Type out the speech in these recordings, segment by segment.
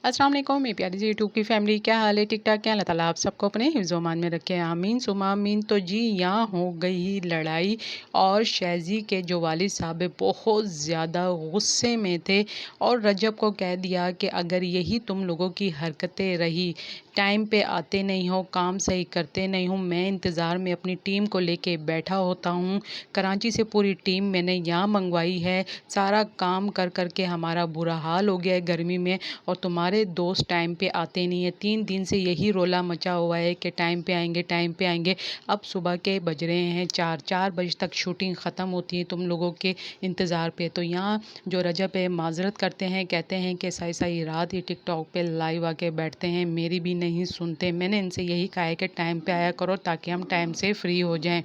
अस्सलाम वालेकुम मेरी प्यारी सी यूट्यूब की फैमिली, क्या हाल है? ठीक ठाक क्या? अल्लाह ताला आप सबको अपने हिफ्ज़-ओ-अमान में रखे, आमीन सुमा आमीन। तो जी यहाँ हो गई लड़ाई और शहज़ी के जो वालिद साहब है बहुत ज़्यादा गुस्से में थे और रजब को कह दिया कि अगर यही तुम लोगों की हरकतें रही, टाइम पे आते नहीं हो, काम सही करते नहीं हो, मैं इंतज़ार में अपनी टीम को लेके बैठा होता हूँ। कराची से पूरी टीम मैंने यहाँ मंगवाई है, सारा काम कर कर के हमारा बुरा हाल हो गया है गर्मी में और तुम्हारे दोस्त टाइम पे आते नहीं हैं। 3 दिन से यही रोला मचा हुआ है कि टाइम पे आएँगे, टाइम पे आएँगे। अब सुबह के बज रहे हैं 4, 4 बजे तक शूटिंग ख़त्म होती है तुम लोगों के इंतज़ार पे। तो यहाँ जो रजब है माज़रत करते हैं, कहते हैं कि सारी-सारी रात ही टिकटॉक पे लाइव आके बैठते हैं, मेरी भी नहीं सुनते। मैंने इनसे यही कहा है कि टाइम पे आया करो ताकि हम टाइम से फ्री हो जाएँ।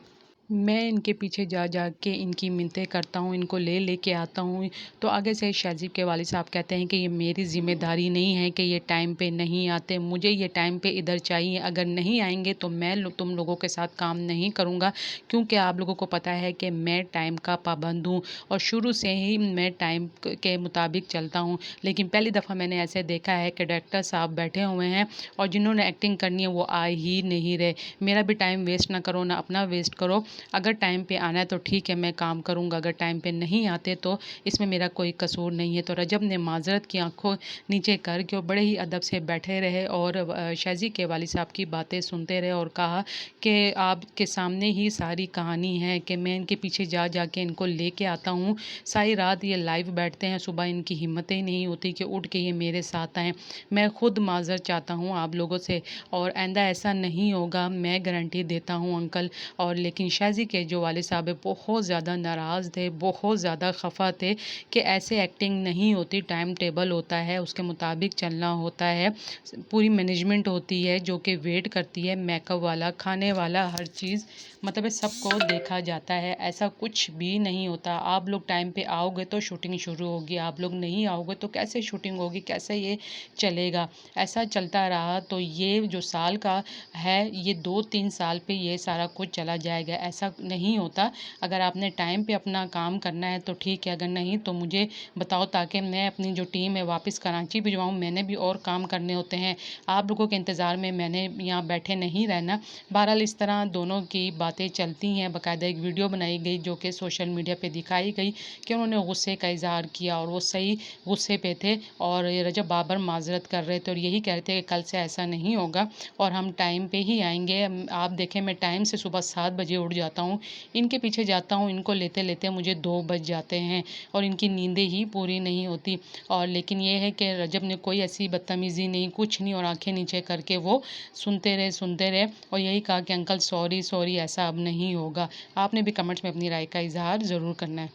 मैं इनके पीछे जा जा के इनकी मिन्नतें करता हूँ, इनको ले लेके आता हूँ। तो आगे से शाहज़ीब के वालिद साहब कहते हैं कि ये मेरी ज़िम्मेदारी नहीं है कि ये टाइम पे नहीं आते, मुझे ये टाइम पे इधर चाहिए। अगर नहीं आएँगे तो मैं तुम लोगों के साथ काम नहीं करूँगा, क्योंकि आप लोगों को पता है कि मैं टाइम का पाबंद हूँ और शुरू से ही मैं टाइम के मुताबिक चलता हूँ। लेकिन पहली दफ़ा मैंने ऐसे देखा है कि डायरेक्टर साहब बैठे हुए हैं और जिन्होंने एक्टिंग करनी है वो आ ही नहीं रहे। मेरा भी टाइम वेस्ट ना करो, ना अपना वेस्ट करो। अगर टाइम पे आना है तो ठीक है, मैं काम करूँगा, अगर टाइम पे नहीं आते तो इसमें मेरा कोई कसूर नहीं है। तो रजब ने माज़रत की, आँखों नीचे करके और बड़े ही अदब से बैठे रहे और शाहज़ी के वालिद साहब की बातें सुनते रहे और कहा कि आपके सामने ही सारी कहानी है कि मैं इनके पीछे जा जा के इनको लेके आता हूँ। सारी रात ये लाइव बैठते हैं, सुबह इनकी हिम्मत ही नहीं होती कि उठ के ये मेरे साथ आएँ। मैं खुद माज़रत चाहता हूँ आप लोगों से और आइंदा ऐसा नहीं होगा, मैं गारंटी देता हूँ अंकल। और लेकिन शाहज़ी के जो वालिद साहब है बहुत ज़्यादा नाराज़ थे, बहुत ज़्यादा ख़फ़ा थे कि ऐसे एक्टिंग नहीं होती, टाइम टेबल होता है, उसके मुताबिक चलना होता है। पूरी मैनेजमेंट होती है जो कि वेट करती है, मेकअप वाला, खाने वाला, हर चीज़ मतलब सबको देखा जाता है। ऐसा कुछ भी नहीं होता। आप लोग टाइम पे आओगे तो शूटिंग शुरू होगी, आप लोग नहीं आओगे तो कैसे शूटिंग होगी, कैसे ये चलेगा? ऐसा चलता रहा तो ये जो साल का है, ये 2-3 साल पे ये सारा कुछ चला जाएगा। ऐसा नहीं होता। अगर आपने टाइम पे अपना काम करना है तो ठीक है, अगर नहीं तो मुझे बताओ ताकि मैं अपनी जो टीम है वापस कराची भिजवाऊँ। मैंने भी और काम करने होते हैं। आप लोगों के इंतज़ार में मैंने यहाँ बैठे नहीं रहना। बहरहाल इस तरह दोनों की बातें चलती हैं। बाकायदा एक वीडियो बनाई गई जो कि सोशल मीडिया पे दिखाई गई कि उन्होंने गुस्से का इज़हार किया और वो सही गुस्से पे थे और ये रजब बार-बार माज़रत कर रहे थे और यही कह रहे थे कि कल से ऐसा नहीं होगा और हम टाइम पे ही आएँगे। आप देखें मैं टाइम से सुबह 7 बजे उठ जाता हूँ, इनके पीछे जाता हूँ, इनको लेते-लेते मुझे 2 बज जाते हैं और इनकी नींदें ही पूरी नहीं होती। और लेकिन ये है कि रजब ने कोई ऐसी बदतमीज़ी नहीं, कुछ नहीं और आँखें नीचे करके वो सुनते रहे और यही कहा कि अंकल सॉरी, सॉरी ऐसा अब नहीं होगा। आपने भी कमेंट्स में अपनी राय का इज़हार ज़रूर करना है।